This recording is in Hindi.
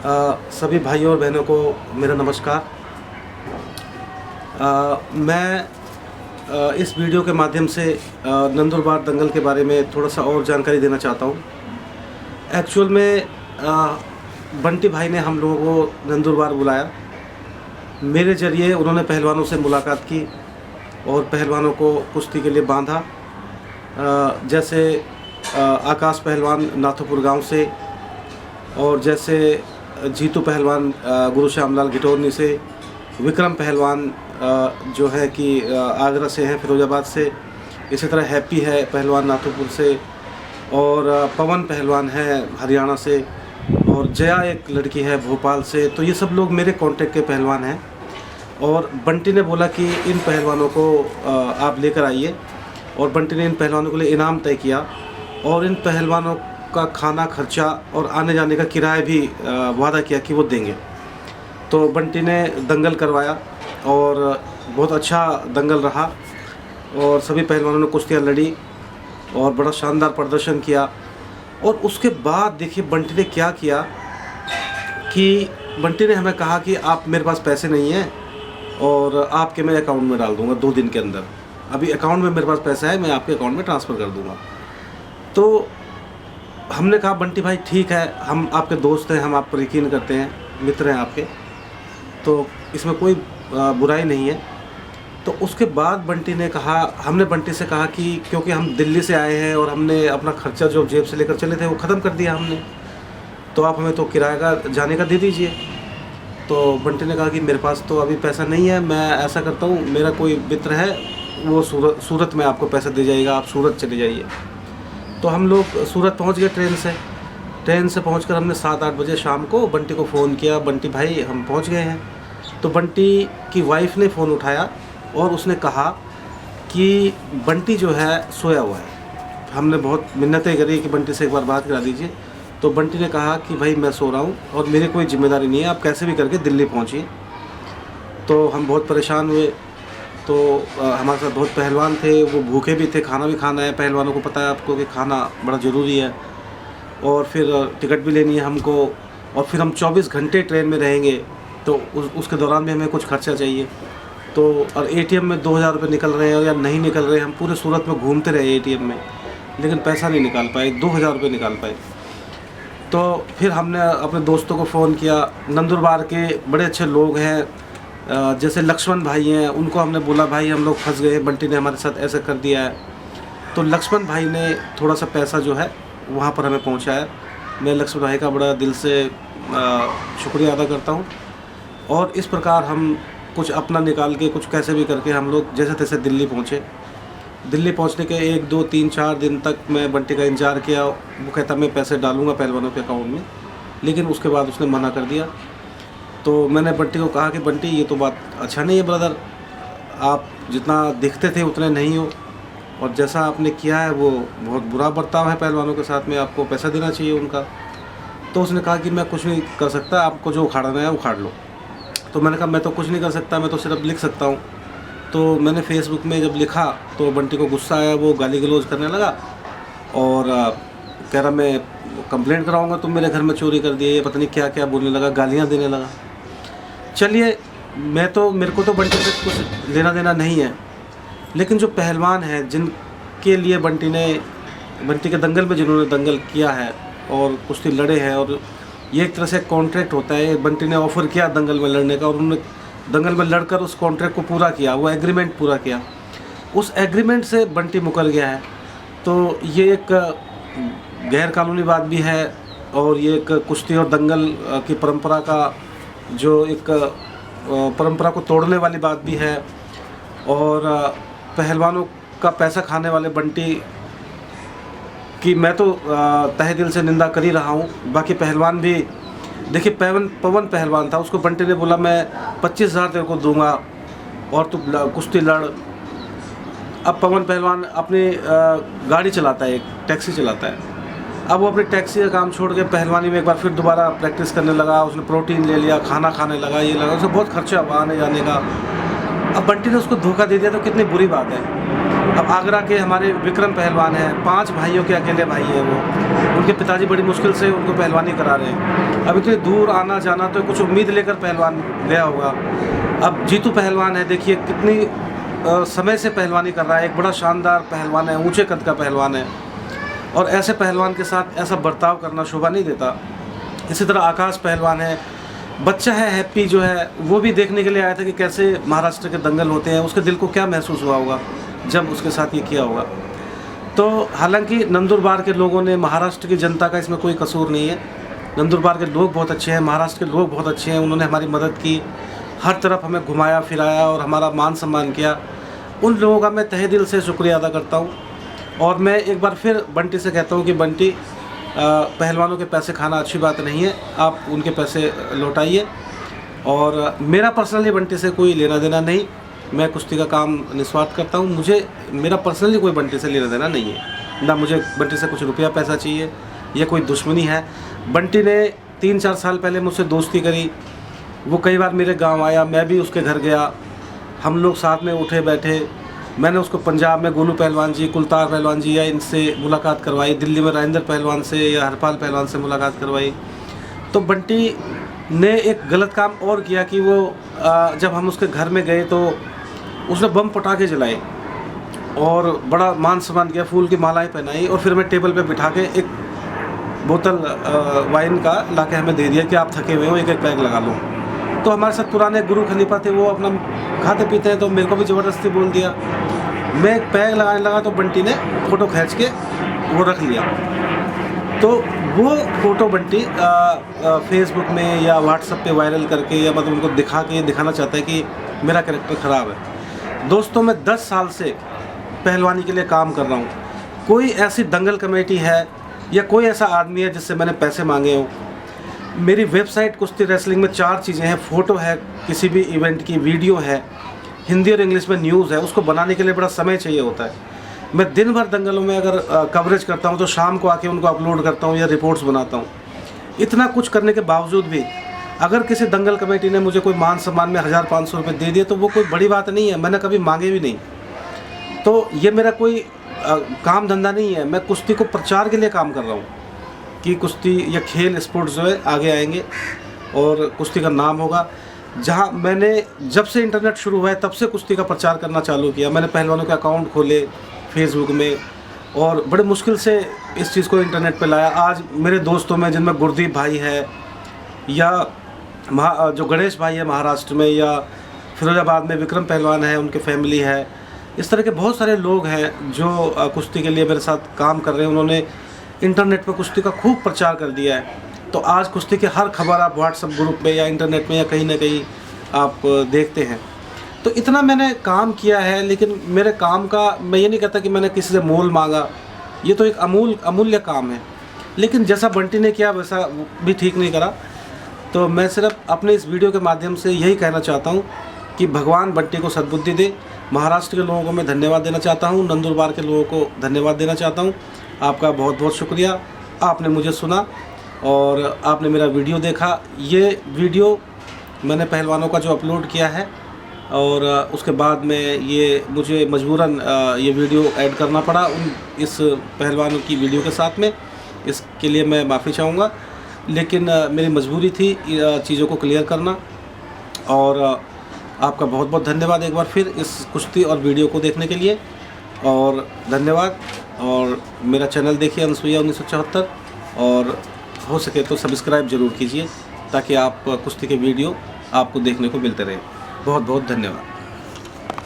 सभी भाइयों और बहनों को मेरा नमस्कार। मैं इस वीडियो के माध्यम से नंदुरबार दंगल के बारे में थोड़ा सा और जानकारी देना चाहता हूँ। एक्चुअल में बंटी भाई ने हम लोगों को नंदुरबार बुलाया। मेरे ज़रिए उन्होंने पहलवानों से मुलाकात की और पहलवानों को कुश्ती के लिए बांधा। जैसे आकाश पहलवान नाथोपुर गांव से, और जैसे जीतू पहलवान गुरु श्यामलाल घिटोरनी से, विक्रम पहलवान जो है कि आगरा से है, फिरोजाबाद से, इसी तरह हैप्पी है पहलवान नाथोपुर से, और पवन पहलवान है हरियाणा से, और जया एक लड़की है भोपाल से। तो ये सब लोग मेरे कांटेक्ट के पहलवान हैं। और बंटी ने बोला कि इन पहलवानों को आप लेकर आइए, और बंटी ने इन पहलवानों के लिए इनाम तय किया और इन पहलवानों का खाना खर्चा और आने जाने का किराया भी वादा किया कि वो देंगे। तो बंटी ने दंगल करवाया और बहुत अच्छा दंगल रहा, और सभी पहलवानों ने कुश्तियाँ लड़ी और बड़ा शानदार प्रदर्शन किया। और उसके बाद देखिए बंटी ने क्या किया कि बंटी ने हमें कहा कि आप, मेरे पास पैसे नहीं हैं और आपके मैं अकाउंट में डाल दूंगा 2 दिन के अंदर। अभी अकाउंट में मेरे पास पैसा है, मैं आपके अकाउंट में ट्रांसफ़र कर दूंगा। तो हमने कहा बंटी भाई ठीक है, हम आपके दोस्त हैं, हम आप पर यकीन करते हैं, मित्र हैं आपके, तो इसमें कोई बुराई नहीं है। तो उसके बाद बंटी ने कहा, हमने बंटी से कहा कि क्योंकि हम दिल्ली से आए हैं और हमने अपना खर्चा जो जेब से लेकर चले थे वो ख़त्म कर दिया हमने, तो आप हमें तो किराए का जाने का दे दीजिए। तो बंटी ने कहा कि मेरे पास तो अभी पैसा नहीं है, मैं ऐसा करता हूँ, मेरा कोई मित्र है वो सूरत में आपको पैसा दे जाएगा, आप सूरत चले जाइए। तो हम लोग सूरत पहुंच गए ट्रेन से पहुंचकर हमने 7-8 बजे शाम को बंटी को फ़ोन किया, बंटी भाई हम पहुंच गए हैं। तो बंटी की वाइफ ने फ़ोन उठाया और उसने कहा कि बंटी जो है सोया हुआ है। हमने बहुत मिन्नतें करी कि बंटी से एक बार बात करा दीजिए। तो बंटी ने कहा कि भाई मैं सो रहा हूँ और मेरी कोई जिम्मेदारी नहीं है, आप कैसे भी करके दिल्ली पहुँचिए। तो हम बहुत परेशान हुए। तो हमारे साथ बहुत पहलवान थे, वो भूखे भी थे, खाना भी खाना है, पहलवानों को पता है आपको कि खाना बड़ा ज़रूरी है, और फिर टिकट भी लेनी है हमको, और फिर हम 24 घंटे ट्रेन में रहेंगे, तो उसके दौरान भी हमें कुछ खर्चा चाहिए। तो और एटीएम में 2000 रुपये निकल रहे हैं या नहीं निकल रहे हैं, हम पूरे सूरत में घूमते रहे एटीएम में, लेकिन पैसा नहीं निकाल पाए, 2000 रुपये निकाल पाए। तो फिर हमने अपने दोस्तों को फ़ोन किया, नंदुरबार के बड़े अच्छे लोग हैं, जैसे लक्ष्मण भाई हैं, उनको हमने बोला भाई हम लोग फंस गए, बंटी ने हमारे साथ ऐसा कर दिया है। तो लक्ष्मण भाई ने थोड़ा सा पैसा जो है वहाँ पर हमें पहुँचाया। मैं लक्ष्मण भाई का बड़ा दिल से शुक्रिया अदा करता हूँ। और इस प्रकार हम कुछ अपना निकाल के, कुछ कैसे भी करके हम लोग जैसे तैसे दिल्ली पहुँचे। दिल्ली पहुँचने के 1, 2, 3, 4 दिन तक मैं बंटी का इंतज़ार किया। वो कहता मैं पैसे डालूँगा पहलवानों के अकाउंट में, लेकिन उसके बाद उसने मना कर दिया। तो मैंने बंटी को कहा कि बंटी ये तो बात अच्छा नहीं है ब्रदर, आप जितना दिखते थे उतने नहीं हो, और जैसा आपने किया है वो बहुत बुरा बर्ताव है पहलवानों के साथ में, आपको पैसा देना चाहिए उनका। तो उसने कहा कि मैं कुछ नहीं कर सकता, आपको जो उखाड़ना है उखाड़ लो। तो मैंने कहा मैं तो कुछ नहीं कर सकता, मैं तो सिर्फ लिख सकता हूँ। तो मैंने फेसबुक में जब लिखा तो बंटी को गुस्सा आया, वो गाली गलौज करने लगा और कह रहा मैं कंप्लेंट कराऊँगा, तुम मेरे घर में चोरी कर दिए, ये पता नहीं क्या क्या बोलने लगा, गालियाँ देने लगा। चलिए, मेरे को तो बंटी से कुछ लेना देना नहीं है, लेकिन जो पहलवान हैं जिनके लिए बंटी के दंगल में जिन्होंने दंगल किया है और कुश्ती लड़े हैं, और ये एक तरह से कॉन्ट्रैक्ट होता है, बंटी ने ऑफ़र किया दंगल में लड़ने का और उन्होंने दंगल में लड़कर उस कॉन्ट्रैक्ट को पूरा किया, वो एग्रीमेंट पूरा किया, उस एग्रीमेंट से बंटी मुकर गया है। तो ये एक गैर कानूनी बात भी है, और ये एक कुश्ती और दंगल की परंपरा का जो एक परंपरा को तोड़ने वाली बात भी है, और पहलवानों का पैसा खाने वाले बंटी की मैं तो तहे दिल से निंदा कर ही रहा हूँ। बाकी पहलवान भी देखिए, पवन पहलवान था, उसको बंटी ने बोला मैं 25,000 तेरे को दूंगा और तू कुश्ती लड़। अब पवन पहलवान अपनी गाड़ी चलाता है, एक टैक्सी चलाता है, अब वो अपनी टैक्सी का काम छोड़ के पहलवानी में एक बार फिर दोबारा प्रैक्टिस करने लगा। उसने प्रोटीन ले लिया, खाना खाने लगा, ये लगा, उससे बहुत खर्चा हुआ आने जाने का। अब बंटी ने उसको धोखा दे दिया तो कितनी बुरी बात है। अब आगरा के हमारे विक्रम पहलवान हैं, 5 भाइयों के अकेले भाई हैं वो, उनके पिताजी बड़ी मुश्किल से उनको पहलवानी करा रहे हैं। अब इतनी दूर आना जाना, तो कुछ उम्मीद लेकर पहलवान गया होगा। अब जीतू पहलवान है, देखिए कितनी समय से पहलवानी कर रहा है, एक बड़ा शानदार पहलवान है, ऊंचे कद का पहलवान है, और ऐसे पहलवान के साथ ऐसा बर्ताव करना शोभा नहीं देता। इसी तरह आकाश पहलवान है, बच्चा है हैप्पी जो है, वो भी देखने के लिए आया था कि कैसे महाराष्ट्र के दंगल होते हैं। उसके दिल को क्या महसूस हुआ होगा जब उसके साथ ये किया होगा। तो हालांकि नंदुरबार के लोगों ने, महाराष्ट्र की जनता का इसमें कोई कसूर नहीं है। नंदुरबार के लोग बहुत अच्छे हैं, महाराष्ट्र के लोग बहुत अच्छे हैं। उन्होंने हमारी मदद की, हर तरफ हमें घुमाया फिराया और हमारा मान सम्मान किया। उन लोगों का मैं तहे दिल से शुक्रिया अदा करता हूँ। और मैं एक बार फिर बंटी से कहता हूँ कि बंटी, पहलवानों के पैसे खाना अच्छी बात नहीं है, आप उनके पैसे लौटाइए। और मेरा पर्सनली बंटी से कोई लेना देना नहीं, मैं कुश्ती का काम निस्वार्थ करता हूँ। मुझे मेरा पर्सनली कोई बंटी से लेना देना नहीं है, ना मुझे बंटी से कुछ रुपया पैसा चाहिए या कोई दुश्मनी है। बंटी ने 3-4 साल पहले मुझसे दोस्ती करी, वो कई बार मेरे गांव आया, मैं भी उसके घर गया, हम लोग साथ में उठे बैठे। मैंने उसको पंजाब में गोलू पहलवान जी, कुलतार पहलवान जी या इनसे मुलाकात करवाई, दिल्ली में राजेंद्र पहलवान से या हरपाल पहलवान से मुलाकात करवाई। तो बंटी ने एक गलत काम और किया कि वो जब हम उसके घर में गए तो उसने बम पटाखे जलाए और बड़ा मान सम्मान किया, फूल की मालाएं पहनाई, और फिर मैं टेबल पे बिठा के एक बोतल वाइन का ला के हमें दे दिया कि आप थके हुए हो, एक पैग लगा लो। तो हमारे साथ पुराने गुरु खलीफा थे, वो अपना खाते पीते हैं, तो मेरे को भी ज़बरदस्ती बोल दिया। मैं एक पैग लगाने लगा तो बंटी ने फ़ोटो खींच के वो रख लिया। तो वो फ़ोटो बंटी फेसबुक में या व्हाट्सएप पे वायरल करके या मतलब उनको दिखा के दिखाना चाहता है कि मेरा कैरेक्टर ख़राब है। दोस्तों, मैं 10 साल से पहलवानी के लिए काम कर रहा हूँ। कोई ऐसी दंगल कमेटी है या कोई ऐसा आदमी है जिससे मैंने पैसे मांगे हो? मेरी वेबसाइट कुश्ती रेसलिंग में 4 चीज़ें हैं, फ़ोटो है किसी भी इवेंट की, वीडियो है, हिंदी और इंग्लिश में न्यूज़ है। उसको बनाने के लिए बड़ा समय चाहिए होता है। मैं दिन भर दंगलों में अगर कवरेज करता हूँ तो शाम को आके उनको अपलोड करता हूँ या रिपोर्ट्स बनाता हूँ। इतना कुछ करने के बावजूद भी अगर किसी दंगल कमेटी ने मुझे कोई मान सम्मान में 1500 रुपये दे दिए तो वो कोई बड़ी बात नहीं है, मैंने कभी मांगे भी नहीं। तो ये मेरा कोई काम धंधा नहीं है, मैं कुश्ती को प्रचार के लिए काम कर रहा हूँ कि कुश्ती या खेल स्पोर्ट्स जो है आगे आएंगे और कुश्ती का नाम होगा। जहाँ मैंने जब से इंटरनेट शुरू हुआ है तब से कुश्ती का प्रचार करना चालू किया। मैंने पहलवानों के अकाउंट खोले फेसबुक में और बड़े मुश्किल से इस चीज़ को इंटरनेट पे लाया। आज मेरे दोस्तों में जिनमें गुरदीप भाई है या जो गणेश भाई है महाराष्ट्र में, या फिरोजाबाद में विक्रम पहलवान है, उनके फैमिली है, इस तरह के बहुत सारे लोग हैं जो कुश्ती के लिए मेरे साथ काम कर रहे हैं। उन्होंने इंटरनेट पर कुश्ती का खूब प्रचार कर दिया है। तो आज कुश्ती की हर खबर आप व्हाट्सएप ग्रुप में या इंटरनेट में या कहीं ना कहीं आप देखते हैं। तो इतना मैंने काम किया है, लेकिन मेरे काम का मैं ये नहीं कहता कि मैंने किसी से मोल मांगा, ये तो एक अमूल्य काम है। लेकिन जैसा बंटी ने किया वैसा भी ठीक नहीं करा। तो मैं सिर्फ अपने इस वीडियो के माध्यम से यही कहना चाहता हूँ कि भगवान बंटी को सद्बुद्धि दे। महाराष्ट्र के लोगों को मैं धन्यवाद देना चाहता हूँ, नंदुरबार के लोगों को धन्यवाद देना चाहता हूँ। आपका बहुत बहुत शुक्रिया, आपने मुझे सुना और आपने मेरा वीडियो देखा। ये वीडियो मैंने पहलवानों का जो अपलोड किया है और उसके बाद में ये मुझे मजबूरन ये वीडियो ऐड करना पड़ा इस पहलवानों की वीडियो के साथ में। इसके लिए मैं माफ़ी चाहूँगा, लेकिन मेरी मजबूरी थी चीज़ों को क्लियर करना। और आपका बहुत बहुत धन्यवाद एक बार फिर इस कुश्ती और वीडियो को देखने के लिए, और धन्यवाद। और मेरा चैनल देखिए अनसुईया 1974, और हो सके तो सब्सक्राइब ज़रूर कीजिए ताकि आप कुश्ती के वीडियो आपको देखने को मिलते रहे। बहुत बहुत धन्यवाद।